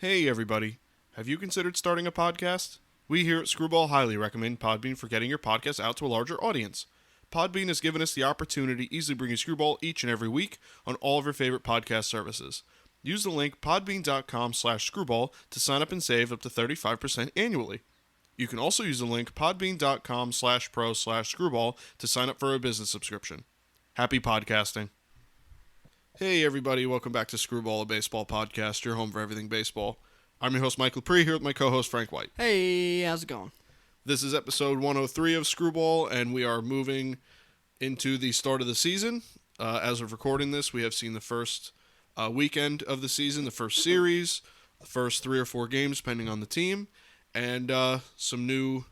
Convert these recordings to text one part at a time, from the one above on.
Hey everybody, have you considered starting a podcast? We here at Screwball highly recommend Podbean for getting your podcast out to a larger audience. Podbean has given us the opportunity to easily bring you Screwball each and every week on all of your favorite podcast services. Use the link podbean.com/screwball to sign up and save up to 35% annually. You can also use the link podbean.com/pro/screwball to sign up for a business subscription. Happy podcasting. Hey everybody, welcome back to Screwball, a baseball podcast, your home for everything baseball. I'm your host Mike Lepre here with my co-host Frank White. Hey, how's it going? This is episode 103 of Screwball, and we are moving into the start of the season. As of recording this, we have seen the first weekend of the season, the first series, the first 3 or 4 games, depending on the team, and some new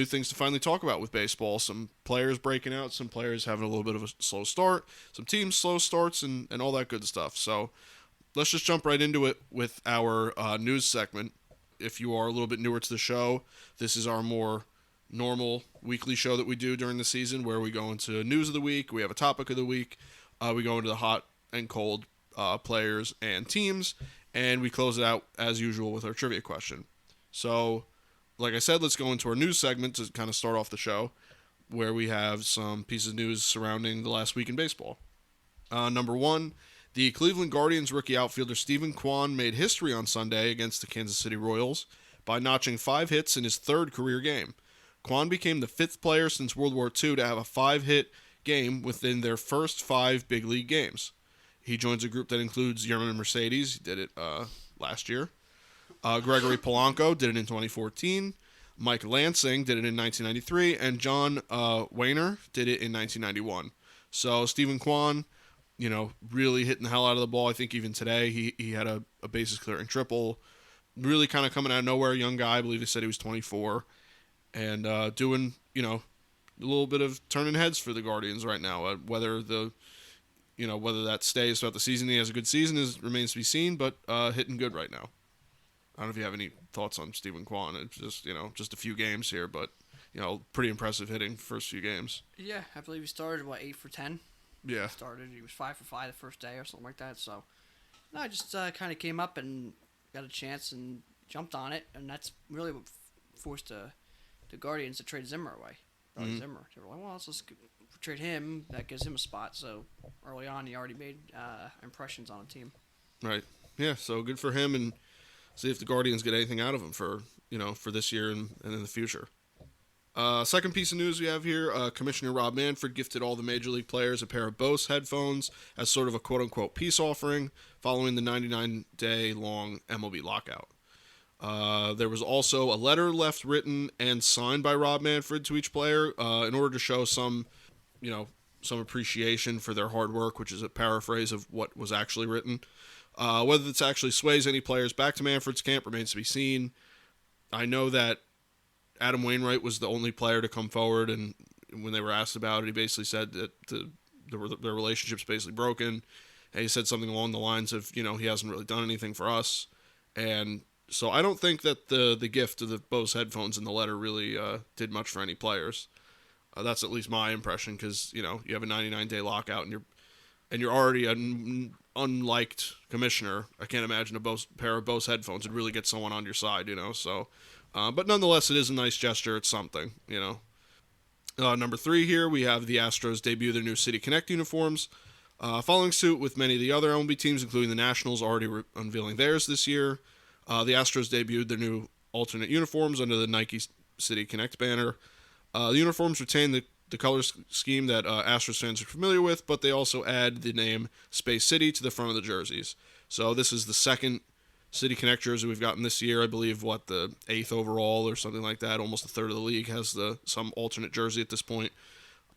things to finally talk about with baseball. Some players breaking out, some players having a little bit of a slow start, some teams slow starts, and all that good stuff. So let's just jump right into it with our news segment. If you are a little bit newer to the show, this is our more normal weekly show that we do during the season, where we go into news of the week, we have a topic of the week, we go into the hot and cold players and teams, and we close it out as usual with our trivia question. So, like I said, let's go into our news segment to kind of start off the show, where we have some pieces of news surrounding the last week in baseball. Number 1, the Cleveland Guardians rookie outfielder Steven Kwan made history on Sunday against the Kansas City Royals by notching 5 hits in his 3rd career game. Kwan became the 5th player since World War II to have a 5-hit game within their first 5 big league games. He joins a group that includes Yerman Mercedes, he did it last year. Gregory Polanco did it in 2014. Mike Lansing did it in 1993, and John Wayner did it in 1991. So Steven Kwan, really hitting the hell out of the ball. I think even today he had a bases clearing triple. Really kind of coming out of nowhere, young guy. I believe they said he was 24, and doing a little bit of turning heads for the Guardians right now. Whether that stays throughout the season, he has a good season remains to be seen, but hitting good right now. I don't know if you have any thoughts on Steven Kwan. It's just a few games here, but pretty impressive hitting first few games. Yeah, I believe he started 8 for 10. Yeah, He was 5 for 5 the first day or something like that. So, no, I just kind of came up and got a chance and jumped on it, and that's really what forced the Guardians to trade Zimmer away. Zimmer, they were like, well, let's just trade him. That gives him a spot. So early on, he already made impressions on a team. Right. Yeah. So good for him, and see if the Guardians get anything out of him for this year and in the future. Second piece of news we have here, Commissioner Rob Manfred gifted all the Major League players a pair of Bose headphones as sort of a quote-unquote peace offering following the 99-day-long MLB lockout. There was also a letter left written and signed by Rob Manfred to each player in order to show some appreciation for their hard work, which is a paraphrase of what was actually written. Whether this actually sways any players back to Manfred's camp remains to be seen. I know that Adam Wainwright was the only player to come forward, and when they were asked about it, he basically said that their relationship's basically broken. And he said something along the lines of, he hasn't really done anything for us. And so I don't think that the gift of the Bose headphones in the letter really did much for any players. That's at least my impression, because, you have a 99-day lockout, and you're already an unliked commissioner. I can't imagine a pair of Bose headphones would really get someone on your side, so. But nonetheless, it is a nice gesture. It's something, Number 3 here, we have the Astros debut their new City Connect uniforms. Following suit with many of the other MLB teams, including the Nationals, already unveiling theirs this year. The Astros debuted their new alternate uniforms under the Nike City Connect banner. The uniforms retain the color scheme that Astros fans are familiar with, but they also add the name Space City to the front of the jerseys. So this is the second City Connect jersey we've gotten this year. I believe, the 8th overall or something like that. Almost a third of the league has some alternate jersey at this point.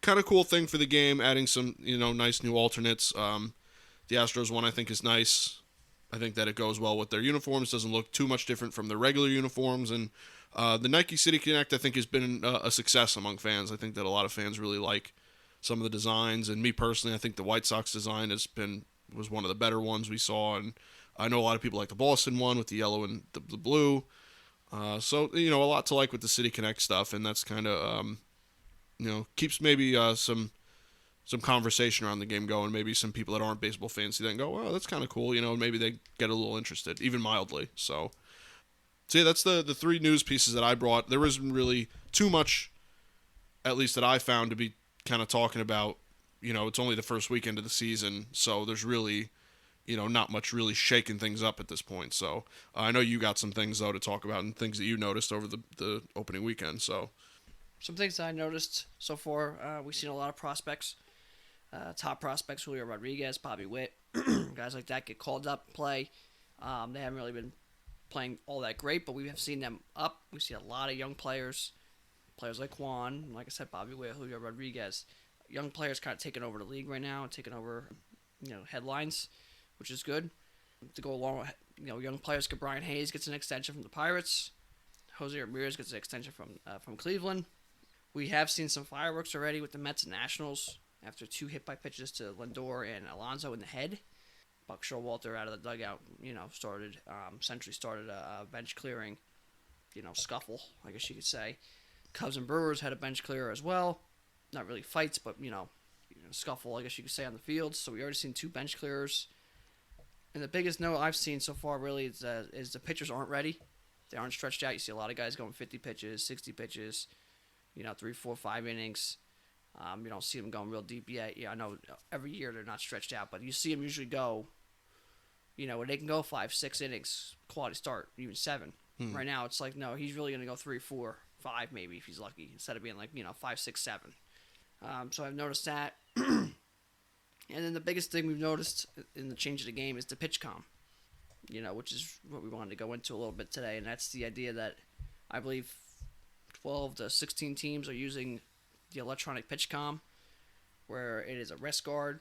Kind of cool thing for the game, adding some nice new alternates. The Astros one I think is nice. I think that it goes well with their uniforms. Doesn't look too much different from their regular uniforms, and the Nike City Connect I think has been a success among fans. I think that a lot of fans really like some of the designs, and me personally, I think the White Sox design was one of the better ones we saw, and I know a lot of people like the Boston one with the yellow and the blue. So, a lot to like with the City Connect stuff, and that's kind of, keeps maybe some some conversation around the game going. Maybe some people that aren't baseball fans see that and go, "Well, that's kind of cool." Maybe they get a little interested, even mildly. So yeah, that's the three news pieces that I brought. There isn't really too much, at least that I found, to be kind of talking about. It's only the first weekend of the season, so there's really, not much really shaking things up at this point. So I know you got some things, though, to talk about and things that you noticed over the opening weekend. So Some things I noticed so far, we've seen a lot of prospects. Top prospects, Julio Rodriguez, Bobby Witt, guys like that get called up, play. They haven't really been playing all that great, but we have seen them up. We see a lot of young players like Kwan, like I said, Bobby Witt, Julio Rodriguez. Young players kind of taking over the league right now and taking over, headlines, which is good. To go along with, young players, Brian Hayes gets an extension from the Pirates. Jose Ramirez gets an extension from Cleveland. We have seen some fireworks already with the Mets and Nationals after 2 hit-by pitches to Lindor and Alonso in the head. Buck Showalter out of the dugout, Century started a bench clearing, scuffle, I guess you could say. Cubs and Brewers had a bench clear as well. Not really fights, but, scuffle, I guess you could say, on the field. So we already seen 2 bench clearers. And the biggest note I've seen so far really is the pitchers aren't ready. They aren't stretched out. You see a lot of guys going 50 pitches, 60 pitches, 3, 4, 5 innings. You don't see them going real deep yet. Yeah, I know every year they're not stretched out, but you see them usually go, where they can go 5, 6 innings, quality start, even 7. Right now, it's like, no, he's really going to go 3, 4, 5 maybe if he's lucky, instead of being like, 5, 6, 7. So I've noticed that. And then the biggest thing we've noticed in the change of the game is the pitch comm, which is what we wanted to go into a little bit today. And that's the idea that I believe 12 to 16 teams are using the electronic pitch comm, where it is a wrist guard.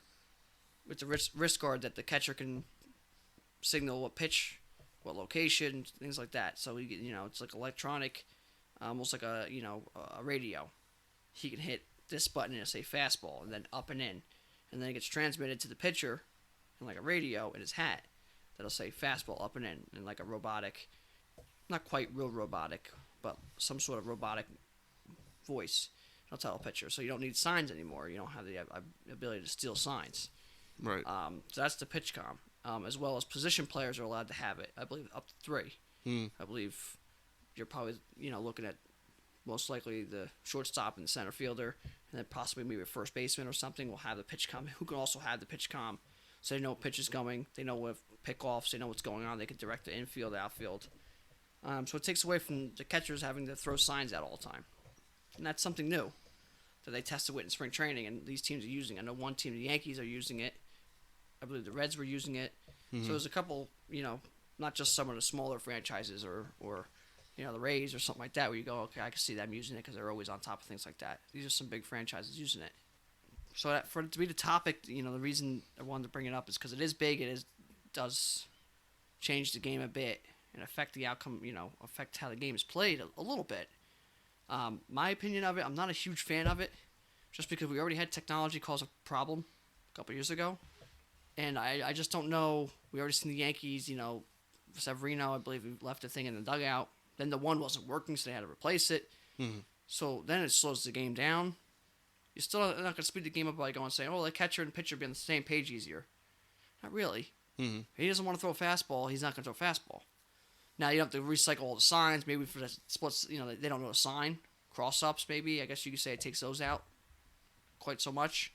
It's a wrist guard that the catcher can signal what pitch, what location, things like that. So, it's like electronic, almost like a radio. He can hit this button and say fastball, and then up and in. And then it gets transmitted to the pitcher in like a radio in his hat that'll say fastball up and in like a robotic, not quite real robotic, but some sort of robotic voice. It'll tell a pitcher. So you don't need signs anymore. You don't have the ability to steal signs. Right. So that's the pitch comm. As well as position players are allowed to have it. I believe up to 3. I believe you're probably looking at most likely the shortstop and the center fielder, and then possibly maybe a first baseman or something will have the pitch comm, who can also have the pitch comm, so they know what pitch is going, they know what pickoffs, they know what's going on, they can direct the infield, outfield. So it takes away from the catchers having to throw signs out all the time. And that's something new that they tested with in spring training, and these teams are using it. I know one team, the Yankees, are using it. I believe the Reds were using it. So there's a couple, not just some of the smaller franchises or the Rays or something like that, where you go, okay, I can see them using it because they're always on top of things like that. These are some big franchises using it. So that, for it to be the topic, the reason I wanted to bring it up is because it is big. It does change the game a bit and affect the outcome, affect how the game is played a little bit. My opinion of it, I'm not a huge fan of it, just because we already had technology cause a problem a couple years ago. And I just don't know. We already seen the Yankees, Severino, I believe, left a thing in the dugout. Then the one wasn't working, so they had to replace it. So then it slows the game down. You're still not going to speed the game up by going and saying, the catcher and pitcher be on the same page easier. Not really. If he doesn't want to throw a fastball, he's not going to throw a fastball. Now, you don't have to recycle all the signs. Maybe for the splits, they don't know a sign. Cross-ups, maybe. I guess you could say it takes those out quite so much.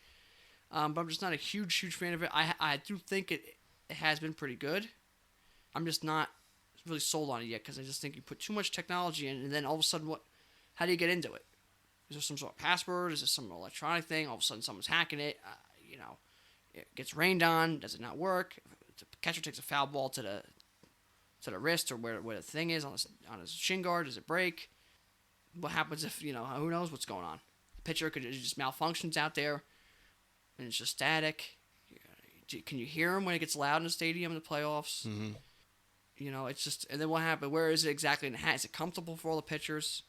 But I'm just not a huge fan of it. I do think it has been pretty good. I'm just not really sold on it yet, because I just think you put too much technology in, and then all of a sudden, how do you get into it? Is there some sort of password? Is there some electronic thing? All of a sudden, someone's hacking it. It gets rained on. Does it not work? If the catcher takes a foul ball to the wrist or where the thing is on his shin guard, does it break? What happens if who knows what's going on? The pitcher could just malfunctions out there, and it's just static. Can you hear him when it gets loud in the stadium in the playoffs? It's just, and then what happens? Where is it exactly in the hat? Is it comfortable for all the pitchers?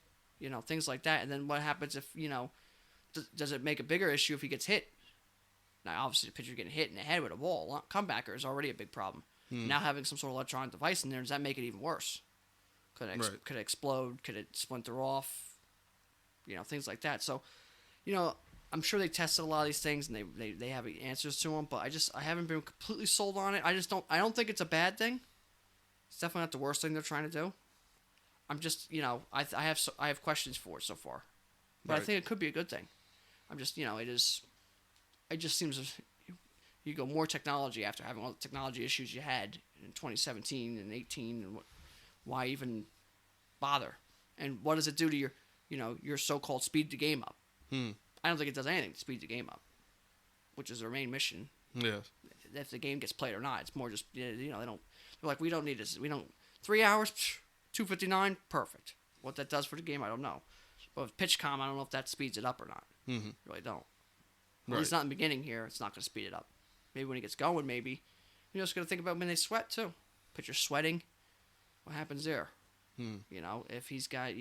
Things like that. And then what happens if, does it make a bigger issue if he gets hit? Now, obviously, the pitcher getting hit in the head with a ball, comebacker, is already a big problem. Now having some sort of electronic device in there, does that make it even worse? Could it explode? Could it splinter off? Things like that. So, I'm sure they tested a lot of these things and they have answers to them, but I haven't been completely sold on it. I don't think it's a bad thing. It's definitely not the worst thing they're trying to do. I'm just, I have questions for it so far, but I think it could be a good thing. I'm just, it just seems you go more technology after having all the technology issues you had in 2017 and 18, and why even bother? And what does it do to your so-called speed the game up? I don't think it does anything to speed the game up, which is their main mission. Yeah. If the game gets played or not, it's more just they don't. They're like, we don't need this. We don't 3 hours, 2:59, perfect. What that does for the game, I don't know. But with PitchCom, I don't know if that speeds it up or not. Mm-hmm. Really don't. At least not in the beginning here. It's not going to speed it up. Maybe when it gets going, maybe. You're just going to think about when they sweat too. Pitcher sweating. What happens there? If he's got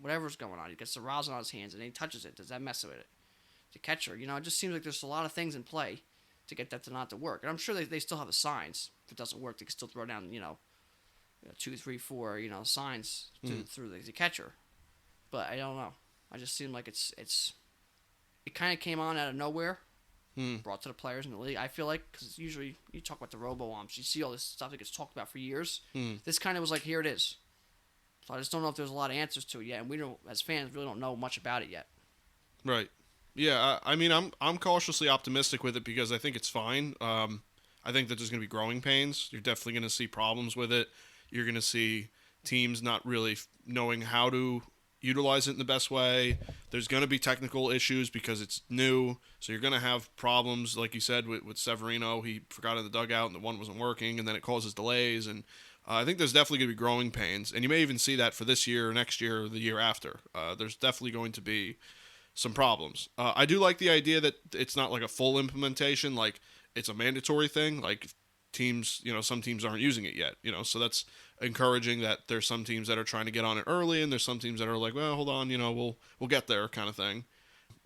whatever's going on, he gets the rosin on his hands and he touches it. Does that mess with it? The catcher, it just seems like there's a lot of things in play to get that to not to work. And I'm sure they still have the signs. If it doesn't work, they can still throw down 2, 3, 4 signs through the catcher. But I don't know. I just seem like it kind of came on out of nowhere, brought to the players in the league. I feel like because usually you talk about the robo-umps, you see all this stuff that gets talked about for years. This kind of was like, here it is. So I just don't know if there's a lot of answers to it yet, and we don't, as fans, really don't know much about it yet. Right. Yeah. I mean, I'm cautiously optimistic with it because I think it's fine. I think that there's going to be growing pains. You're definitely going to see problems with it. You're going to see teams not really knowing how to utilize it in the best way. There's going to be technical issues because it's new. So you're going to have problems, like you said, with Severino. He forgot in the dugout and the one wasn't working, and then it causes delays. And I think there's definitely going to be growing pains. And you may even see that for this year, next year, or the year after. There's definitely going to be some problems. I do like the idea that it's not like a full implementation, like it's a mandatory thing. Like teams, some teams aren't using it yet, so that's encouraging that there's some teams that are trying to get on it early, and there's some teams that are like, well, hold on, we'll get there kind of thing.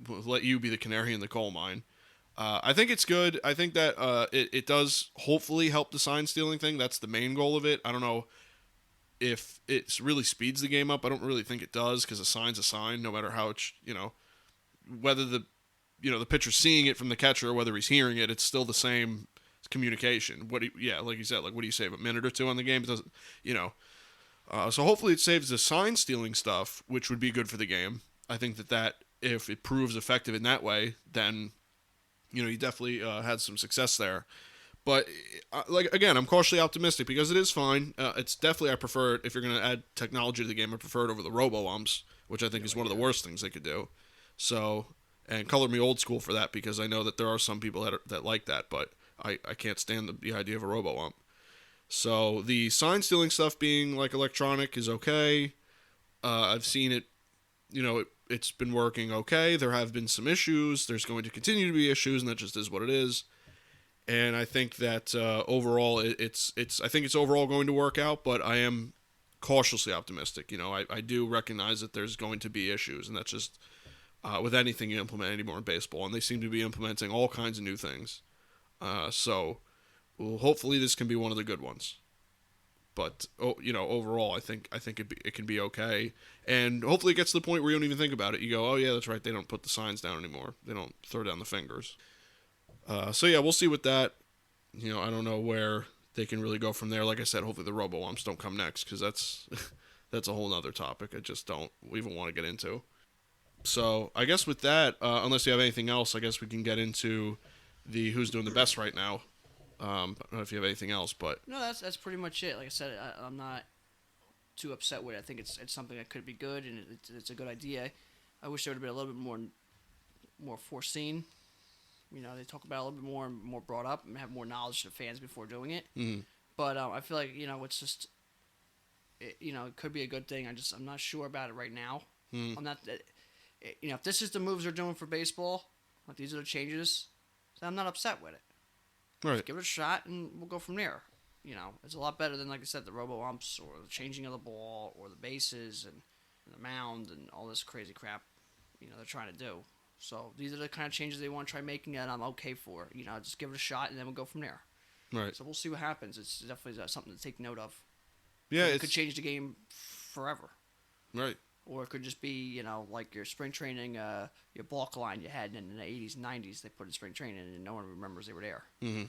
We'll let you be the canary in the coal mine. I think it's good. I think that it does hopefully help the sign stealing thing. That's the main goal of it. I don't know if it really speeds the game up. I don't really think it does because a sign's a sign, no matter how it's, whether the pitcher's seeing it from the catcher or whether he's hearing it, it's still the same communication. Like you said, like what do you save, a minute or two on the game? It doesn't, so hopefully it saves the sign stealing stuff, which would be good for the game. I think that if it proves effective in that way, then you definitely had some success there. But again, I'm cautiously optimistic because it is fine. It's definitely, I prefer it. If you're going to add technology to the game, I prefer it over the robo-umps, which I think is one of the worst things they could do. So, and color me old school for that because I know that there are some people that like that, but I can't stand the idea of a robo-ump. So the sign stealing stuff being like electronic is okay. I've seen it, it's been working okay. There have been some issues. There's going to continue to be issues, and that just is what it is. And I think that overall, I think it's overall going to work out, but I am cautiously optimistic. I do recognize that there's going to be issues, and that's just with anything you implement anymore in baseball, and they seem to be implementing all kinds of new things. So hopefully this can be one of the good ones. But overall, I think it can be okay, and hopefully it gets to the point where you don't even think about it. You go, oh yeah, that's right. They don't put the signs down anymore. They don't throw down the fingers. So yeah, we'll see with that. I don't know where they can really go from there. Like I said, hopefully the robo-umps don't come next because that's a whole nother topic. I just don't even want to get into. So I guess with that, unless you have anything else, I guess we can get into the who's doing the best right now. I don't know if you have anything else, but no, that's pretty much it. Like I said, I'm not too upset with it. I think it's something that could be good, and it's a good idea. I wish there would have been a little bit more foreseen. They talk about it a little bit more brought up and have more knowledge to fans before doing it. Mm-hmm. But I feel like it's just it could be a good thing. I'm not sure about it right now. Mm-hmm. I'm not if this is the moves they're doing for baseball, like these are the changes, then I'm not upset with it. Right. Just give it a shot and we'll go from there. It's a lot better than, like I said, the robo-umps or the changing of the ball or the bases and the mound and all this crazy crap they're trying to do. So these are the kind of changes they want to try making, and I'm okay for it. Just give it a shot, and then we'll go from there. Right. So we'll see what happens. It's definitely something to take note of. Yeah, it could change the game forever. Right. Or it could just be, like your spring training, your balk line you had in the 80s and 90s, they put in spring training and no one remembers they were there. Mm-hmm.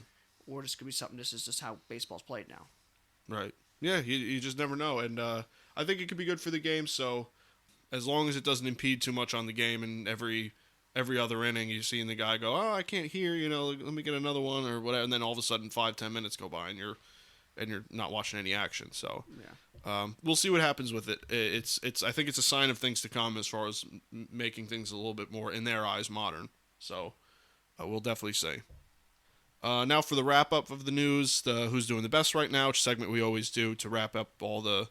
Or this could be something, this is just how baseball's played now. Right. Yeah, you just never know. And I think it could be good for the game, so as long as it doesn't impede too much on the game, and every other inning you're seeing the guy go, oh, I can't hear, let me get another one or whatever, and then all of a sudden 5-10 minutes go by and you're not watching any action. So we'll see what happens with it. It's I think it's a sign of things to come as far as making things a little bit more, in their eyes, modern. So we'll definitely see. Now for the wrap up of the news, the Who's Doing the Best right now, which segment we always do to wrap up all the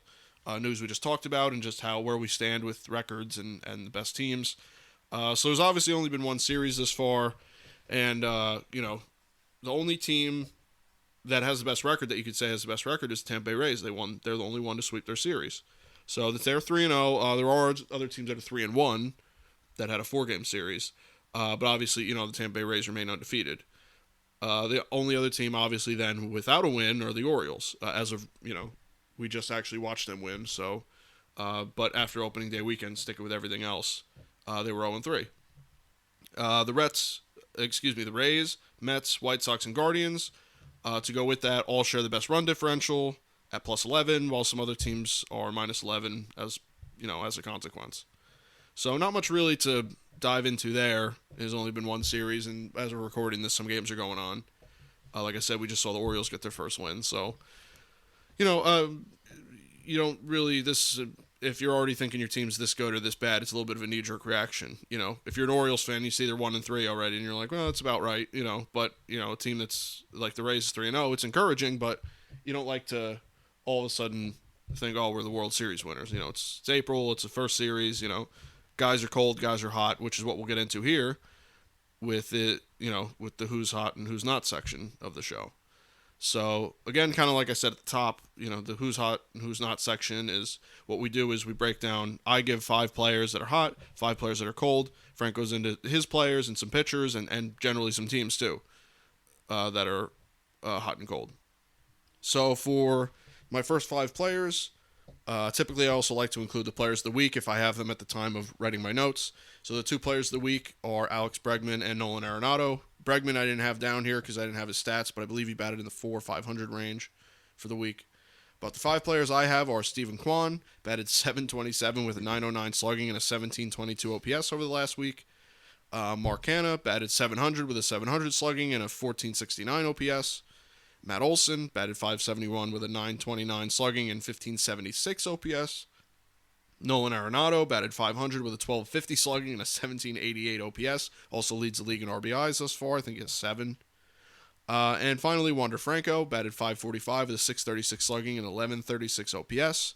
news we just talked about and just where we stand with records and the best teams. So there's obviously only been one series this far, and the only team that has the best record that you could say has the best record is Tampa Bay Rays. They're the only one to sweep their series. So they're 3-0. There are other teams that are 3-1 that had a 4-game series, but obviously the Tampa Bay Rays remain undefeated. The only other team, obviously, then without a win are the Orioles. As of we just actually watched them win. So, but after opening day weekend, sticking with everything else, they were 0-3. The Rays, Mets, White Sox, and Guardians. To go with that, all share the best run differential at +11, while some other teams are -11 as a consequence. So not much really to dive into there. There's only been one series, and as we're recording this, some games are going on. Like I said, we just saw the Orioles get their first win. So, you don't really if you're already thinking your team's this good or this bad, it's a little bit of a knee-jerk reaction. If you're an Orioles fan, you see they're 1-3 already, and you're like, well, that's about right. But a team that's like the Rays is 3-0, it's encouraging, but you don't like to all of a sudden think, oh, we're the World Series winners. It's April, it's the first series. Guys are cold, guys are hot, which is what we'll get into here with it. With the who's hot and who's not section of the show. So, again, kind of like I said at the top, the who's hot and who's not section is what we do is we break down. I give 5 players that are hot, 5 players that are cold. Frank goes into his players and some pitchers and generally some teams too that are hot and cold. So, for my first 5 players, typically I also like to include the players of the week if I have them at the time of writing my notes. So, the 2 players of the week are Alex Bregman and Nolan Arenado. Bregman I didn't have down here because I didn't have his stats, but I believe he batted in the 400-500 range for the week. But the 5 players I have are Stephen Kwan, batted .727 with a .909 slugging and a .1722 OPS over the last week. Mark Hanna batted .700 with a .700 slugging and a .1469 OPS. Matt Olson batted .571 with a .929 slugging and .1576 OPS. Nolan Arenado batted .500 with a .1250 slugging and a .1788 OPS. Also leads the league in RBIs thus far. I think he has 7. And finally, Wander Franco batted .545 with a .636 slugging and 1136 OPS.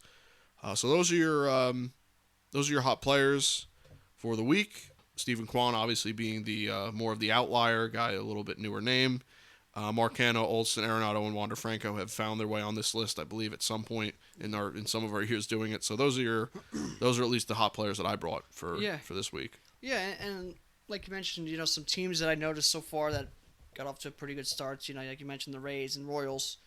So those are your hot players for the week. Stephen Kwan obviously being the more of the outlier guy, a little bit newer name. Mark Hanna, Olson, Arenado, and Wander Franco have found their way on this list, I believe, at some point in some of our years doing it. So those are at least the hot players that I brought for this week. Yeah, and like you mentioned, some teams that I noticed so far that got off to pretty good starts. Like you mentioned, the Rays and Royals,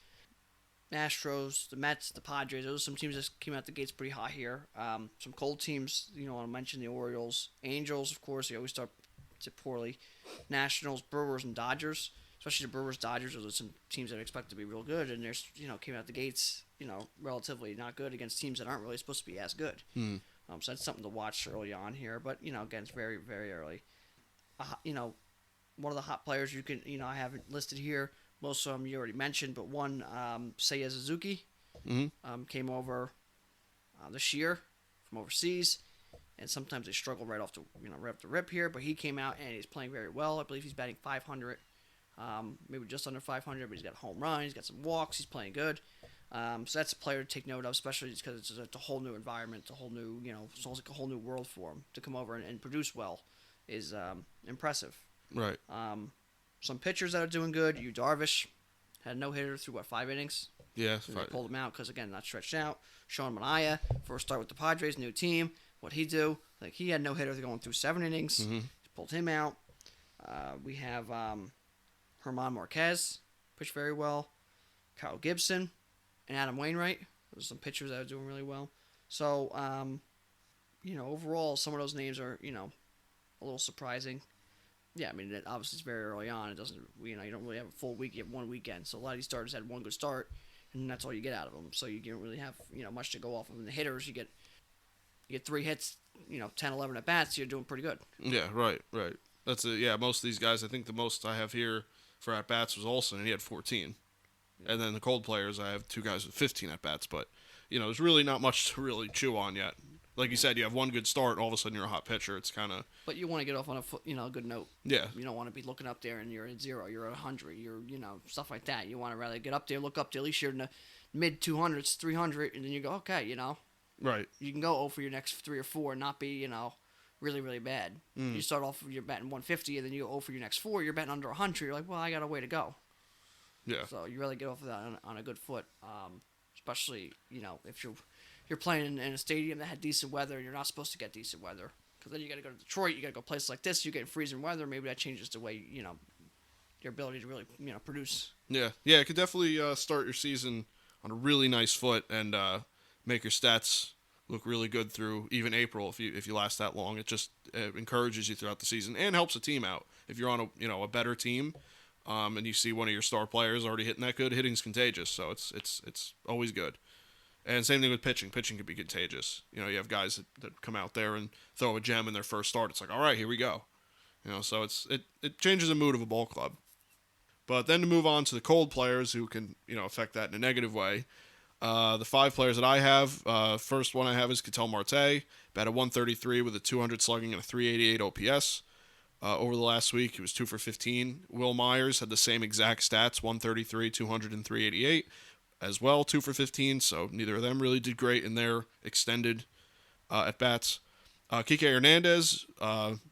Astros, the Mets, the Padres. Those are some teams that came out the gates pretty hot here. Some cold teams. I mentioned the Orioles, Angels, of course. They always start poorly. Nationals, Brewers, and Dodgers. Especially the Brewers, Dodgers, those are some teams that I expect to be real good, and there's came out the gates relatively not good against teams that aren't really supposed to be as good. So that's something to watch early on here. But again, it's very very early. One of the hot players you can I haven't listed here. Most of them you already mentioned, but one Seiya Suzuki came over this year from overseas. And sometimes they struggle right off the rip here, but he came out and he's playing very well. I believe he's batting .500. Maybe just under 500, but he's got a home run, he's got some walks, he's playing good. So that's a player to take note of, especially because it's a whole new environment, a whole new, it's almost like a whole new world for him to come over and produce well is impressive. Right. Some pitchers that are doing good. Yu Darvish had a no-hitter through, 5 innings? Yeah. They pulled him out because, again, not stretched out. Sean Manaea, first start with the Padres, new team. What'd he do? Like, he had no-hitter going through 7 innings. Mm-hmm. Pulled him out. We have Herman Marquez, pitched very well. Kyle Gibson and Adam Wainwright. Those are some pitchers that are doing really well. So, overall, some of those names are, a little surprising. Yeah, I mean, obviously it's very early on. It doesn't, you don't really have a full week. You have one weekend. So a lot of these starters had one good start, and that's all you get out of them. So you don't really have, much to go off of. And the hitters, you get 3 hits, 10, 11 at bats, you're doing pretty good. Yeah, right. That's it. Yeah, most of these guys, I think the most I have here for at bats was Olsen, and he had 14. And then the cold players, I have 2 guys with 15 at bats. But there's really not much to really chew on yet. Like you said, you have one good start, and all of a sudden you're a hot pitcher. It's kind of. But you want to get off on a good note. Yeah. You don't want to be looking up there and you're at 0, you're at 100, you're stuff like that. You want to rather get up there, look up there. At least you're in the mid 200s, 300, and then you go, okay, Right. You can go 0 for your next 3 or 4 and not be, really, really bad. You start off, you're batting 150, and then you go 0 for your next 4, you're batting under 100. You're like, well, I got a way to go. Yeah. So you really get off of that on a good foot, especially, if you're playing in a stadium that had decent weather, and you're not supposed to get decent weather. Because then you got to go to Detroit, you got to go places like this, you get freezing weather, maybe that changes the way, your ability to really, produce. Yeah. Yeah, it could definitely start your season on a really nice foot and make your stats look really good through even April if you last that long. It just encourages you throughout the season and helps the team out. If you're on a better team, and you see one of your star players already hitting that good, hitting's contagious. So it's always good. And same thing with pitching. Pitching can be contagious. You have guys that come out there and throw a gem in their first start. It's like, all right, here we go. So it changes the mood of a ball club. But then to move on to the cold players who can affect that in a negative way. The 5 players that I have, first one I have is Catel Marte, batted 133 with a 200 slugging and a 388 OPS. Over the last week, he was 2 for 15. Will Myers had the same exact stats, 133, 200, and 388 as well, 2 for 15. So neither of them really did great in their extended at-bats. Kike Hernandez,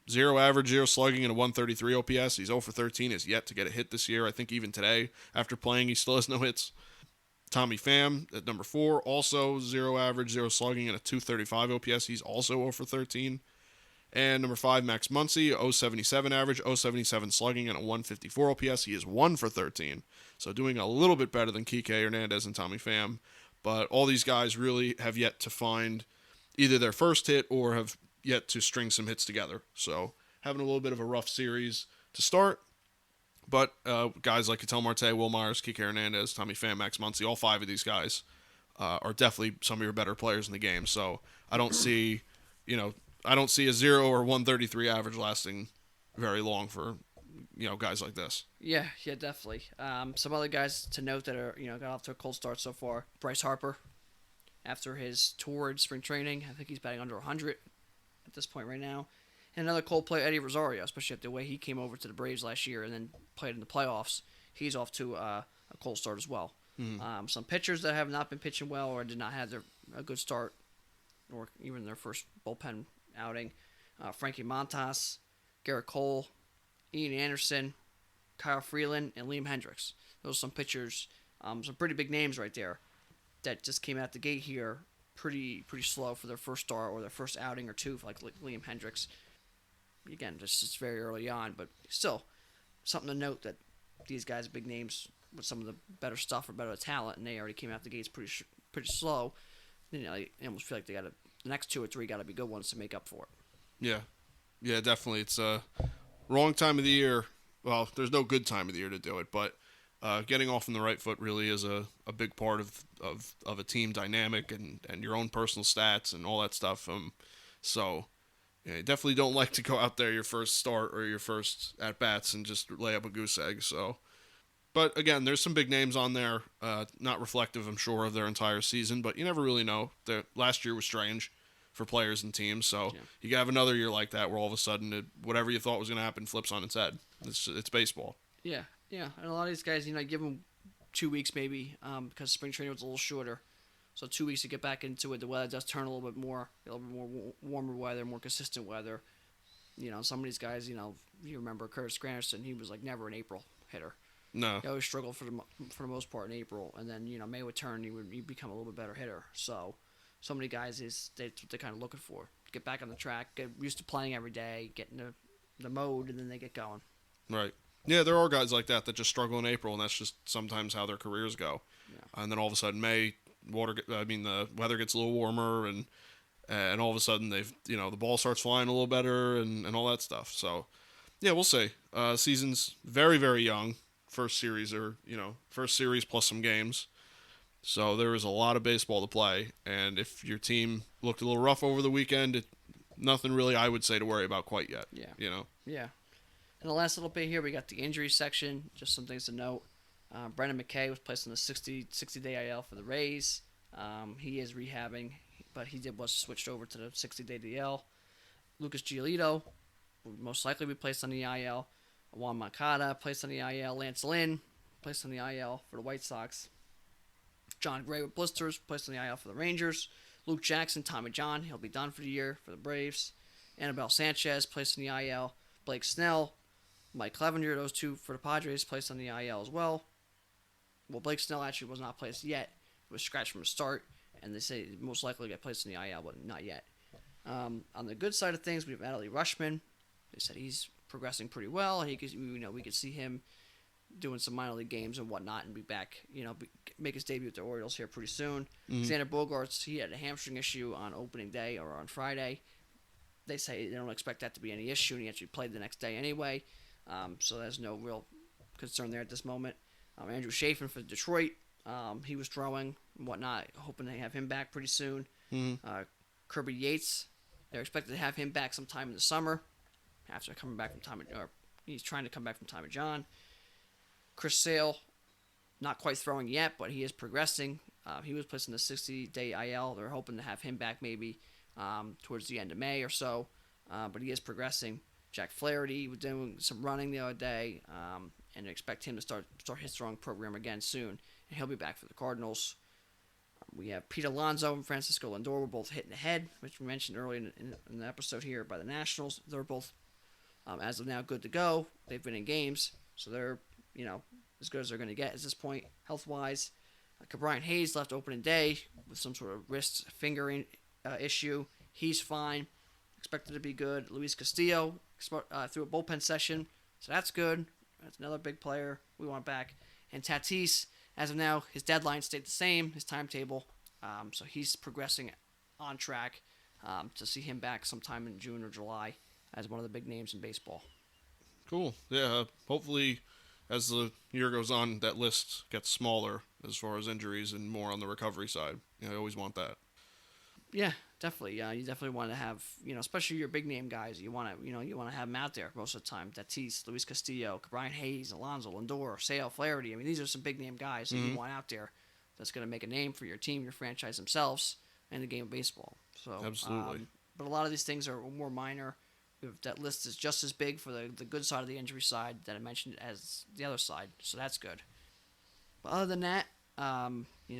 0 average, 0 slugging, and a 133 OPS. He's 0 for 13, is yet to get a hit this year. I think even today, after playing, he still has no hits. Tommy Pham at number 4, also 0 average, 0 slugging, and a 235 OPS. He's also 0 for 13. And number 5, Max Muncy, 077 average, 077 slugging, and a 154 OPS. He is 1 for 13. So doing a little bit better than Kike Hernandez and Tommy Pham. But all these guys really have yet to find either their first hit or have yet to string some hits together. So having a little bit of a rough series to start. But guys like Catel Marte, Will Myers, Kike Hernandez, Tommy Pham, Max Muncy, all 5 of these guys are definitely some of your better players in the game. So I don't see, a 0 or 133 average lasting very long for, guys like this. Yeah, definitely. Some other guys to note that are, got off to a cold start so far. Bryce Harper, after his tour in spring training, I think he's batting under 100 at this point right now. And another cold player, Eddie Rosario, especially after the way he came over to the Braves last year and then played in the playoffs. He's off to a cold start as well. Mm-hmm. Some pitchers that have not been pitching well or did not have a good start or even their first bullpen outing. Frankie Montas, Garrett Cole, Ian Anderson, Kyle Freeland, and Liam Hendricks. Those are some pitchers, some pretty big names right there that just came out the gate here pretty slow for their first start or their first outing or two, like Liam Hendricks. Again, just very early on, but still something to note that these guys are big names with some of the better stuff or better talent, and they already came out the gates pretty slow. I almost feel like they got the next 2 or 3 got to be good ones to make up for it. Yeah, definitely. It's a wrong time of the year. Well, there's no good time of the year to do it, but getting off on the right foot really is a big part of a team dynamic and your own personal stats and all that stuff. So yeah, you definitely don't like to go out there your first start or your first at bats and just lay up a goose egg. So, but again, there's some big names on there, not reflective, I'm sure, of their entire season, but you never really know. Last year was strange for players and teams, so you can have another year like that where all of a sudden whatever you thought was going to happen flips on its head. It's baseball. Yeah, and a lot of these guys, give them 2 weeks maybe because spring training was a little shorter. So 2 weeks to get back into it. The weather does turn a little bit more warmer weather, more consistent weather. Some of these guys, you remember Curtis Granderson, he was like never an April hitter. No. He always struggled for the most part in April, and then May would turn, he'd become a little bit better hitter. So many guys that's what they're kind of looking for. Get back on the track, get used to playing every day, get in the mode, and then they get going. Right. Yeah, there are guys like that just struggle in April, and that's just sometimes how their careers go. Yeah. And then all of a sudden the weather gets a little warmer, and and all of a sudden the ball starts flying a little better and all that stuff. So yeah, we'll see. Season's very, very young. First series plus some games. So there is a lot of baseball to play, and if your team looked a little rough over the weekend, nothing really I would say to worry about quite yet. Yeah. You know. Yeah. In the last little bit here, we got the injury section. Just some things to note. Brendan McKay was placed on the 60-day IL for the Rays. He is rehabbing, but was switched over to the 60-day DL. Lucas Giolito will most likely be placed on the IL. Juan Moncada placed on the IL. Lance Lynn placed on the IL for the White Sox. John Gray with blisters placed on the IL for the Rangers. Luke Jackson, Tommy John, he'll be done for the year for the Braves. Anibal Sanchez placed on the IL. Blake Snell, Mike Clevenger, those two for the Padres placed on the IL as well. Well, Blake Snell actually was not placed yet. It was scratched from the start, and they say most likely get placed on the IL, but not yet. On the good side of things, we have Natalie Rushman. They said he's progressing pretty well. We could see him doing some minor league games and whatnot, and be back. Make his debut with the Orioles here pretty soon. Mm-hmm. Xander Bogaerts, he had a hamstring issue on opening day or on Friday. They say they don't expect that to be any issue, and he actually played the next day anyway. So there's no real concern there at this moment. Andrew Chafin for Detroit, he was throwing and whatnot, hoping to have him back pretty soon. Mm-hmm. Kirby Yates, they're expected to have him back sometime in the summer after coming back from he's trying to come back from Tommy John. Chris Sale, not quite throwing yet, but he is progressing. He was placed in the 60-day IL. They're hoping to have him back maybe towards the end of May or so, but he is progressing. Jack Flaherty was doing some running the other day, and expect him to start his throwing program again soon, and he'll be back for the Cardinals. We have Pete Alonso and Francisco Lindor were both hit in the head, which we mentioned earlier in the episode here by the Nationals. They're both, as of now, good to go. They've been in games, so they're as good as they're going to get at this point, health-wise. Brian Hayes left opening day with some sort of wrist fingering issue. He's fine. Expected to be good. Luis Castillo threw a bullpen session, so that's good. That's another big player we want back. And Tatis, as of now, his deadline stayed the same, his timetable. So he's progressing on track to see him back sometime in June or July as one of the big names in baseball. Cool. Yeah, hopefully as the year goes on, that list gets smaller as far as injuries and more on the recovery side. I always want that. Yeah, definitely. You definitely want to have, especially your big name guys. You want to have them out there most of the time. Tatis, Luis Castillo, Brian Hayes, Alonso, Lindor, Sale, Flaherty. I mean, these are some big name guys that you want out there. That's going to make a name for your team, your franchise themselves, and the game of baseball. So Absolutely. But a lot of these things are more minor. That list is just as big for the good side of the injury side that I mentioned as the other side, so that's good. But other than that,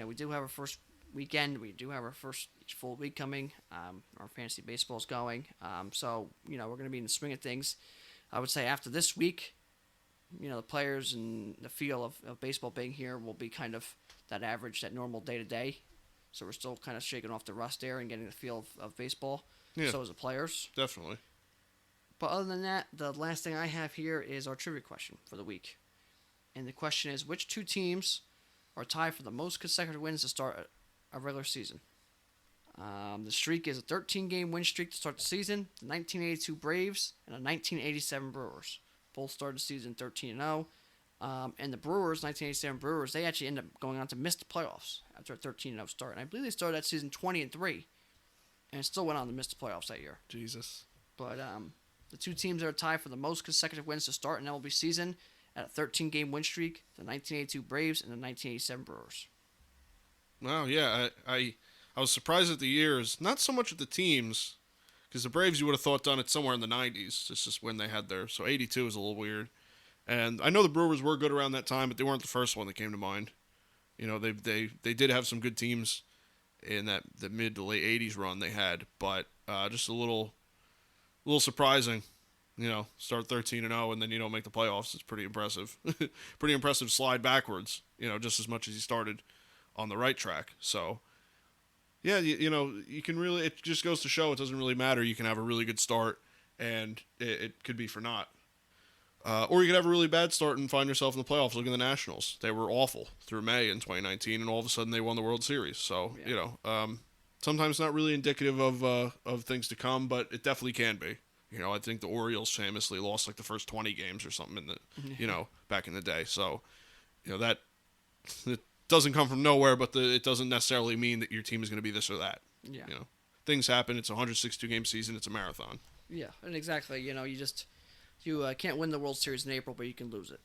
we do have our first weekend. We do have our first full week coming. Our fantasy baseball is going. So we're going to be in the swing of things. I would say after this week, the players and the feel of baseball being here will be kind of that average, that normal day-to-day. So we're still kind of shaking off the rust there and getting the feel of baseball. Yeah, so as the players. Definitely. But other than that, the last thing I have here is our trivia question for the week. And the question is, which two teams are tied for the most consecutive wins to start a regular season? The streak is a 13-game win streak to start the season. The 1982 Braves and the 1987 Brewers. Both started the season 13-0. And the Brewers, 1987 Brewers, they actually ended up going on to miss the playoffs after a 13-0 start. And I believe they started that season 20-3. And still went on to miss the playoffs that year. Jesus. But the two teams that are tied for the most consecutive wins to start an MLB season at a 13-game win streak, the 1982 Braves and the 1987 Brewers. Wow, yeah, I was surprised at the years. Not so much at the teams, because the Braves you would have thought done it somewhere in the 90s. This is when they had their... So 82 is a little weird. And I know the Brewers were good around that time, but they weren't the first one that came to mind. They did have some good teams in the mid to late 80s run they had, but just a little surprising. Start 13-0 and then you don't make the playoffs. It's pretty impressive. Pretty impressive slide backwards, just as much as he started on the right track. So, yeah, you can really, it just goes to show it doesn't really matter. You can have a really good start and it could be for naught. Or you could have a really bad start and find yourself in the playoffs. Look at the Nationals. They were awful through May in 2019 and all of a sudden they won the World Series. So, Yeah. sometimes not really indicative of things to come, but it definitely can be. I think the Orioles famously lost like the first 20 games or something back in the day. So, that it doesn't come from nowhere, but it doesn't necessarily mean that your team is going to be this or that. Yeah. Things happen. It's a 162 game season. It's a marathon. Yeah, and exactly. You can't win the World Series in April, but you can lose it.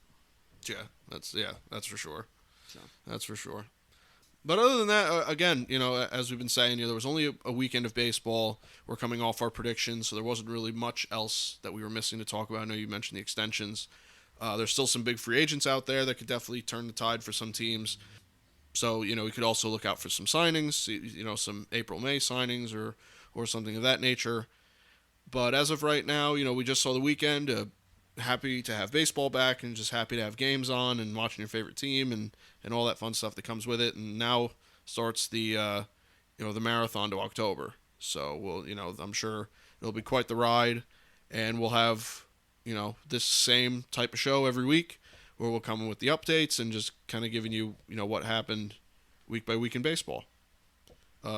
That's for sure. So. That's for sure. But other than that, again, as we've been saying, there was only a weekend of baseball. We're coming off our predictions, so there wasn't really much else that we were missing to talk about. I know you mentioned the extensions. There's still some big free agents out there that could definitely turn the tide for some teams. So, we could also look out for some signings, some April-May signings or something of that nature. But as of right now, we just saw the weekend. Happy to have baseball back and just happy to have games on and watching your favorite team and all that fun stuff that comes with it. And now starts the the marathon to October. So I'm sure it'll be quite the ride, and we'll have this same type of show every week where we'll come in with the updates and just kind of giving you what happened week by week in baseball.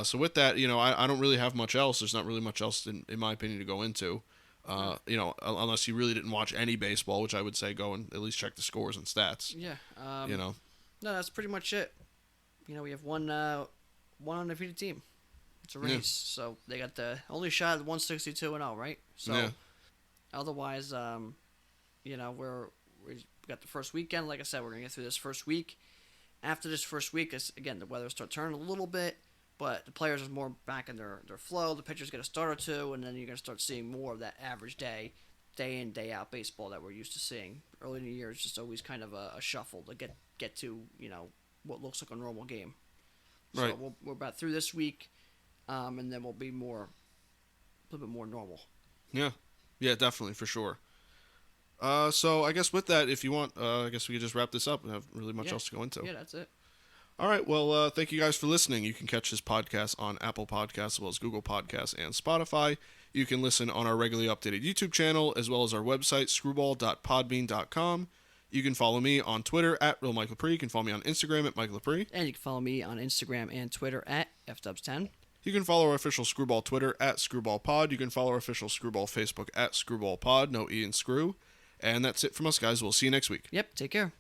So with that, I don't really have much else. There's not really much else in my opinion to go into. Unless you really didn't watch any baseball, which I would say go and at least check the scores and stats. Yeah. No, that's pretty much it. We have one undefeated team. It's a race, so they got the only shot at 162-0, right? So, otherwise, we got the first weekend. Like I said, we're gonna get through this first week. After this first week, again, the weather starts turning a little bit. But the players are more back in their flow. The pitchers get a start or two, and then you're going to start seeing more of that average day in, day out baseball that we're used to seeing. Early in the year, it's just always kind of a shuffle to get to, what looks like a normal game. Right. So we're about through this week, and then we'll be a little bit more normal. Yeah. Yeah, definitely, for sure. So I guess with that, if you want, I guess we could just wrap this up and have really much else to go into. Yeah, that's it. All right, well, thank you guys for listening. You can catch this podcast on Apple Podcasts as well as Google Podcasts and Spotify. You can listen on our regularly updated YouTube channel as well as our website, screwball.podbean.com. You can follow me on Twitter at RealMikeLepre. You can follow me on Instagram at MikeLepre. And you can follow me on Instagram and Twitter at FDubs10. You can follow our official Screwball Twitter at ScrewballPod. You can follow our official Screwball Facebook at ScrewballPod, no E in Screw. And that's it from us, guys. We'll see you next week. Yep, take care.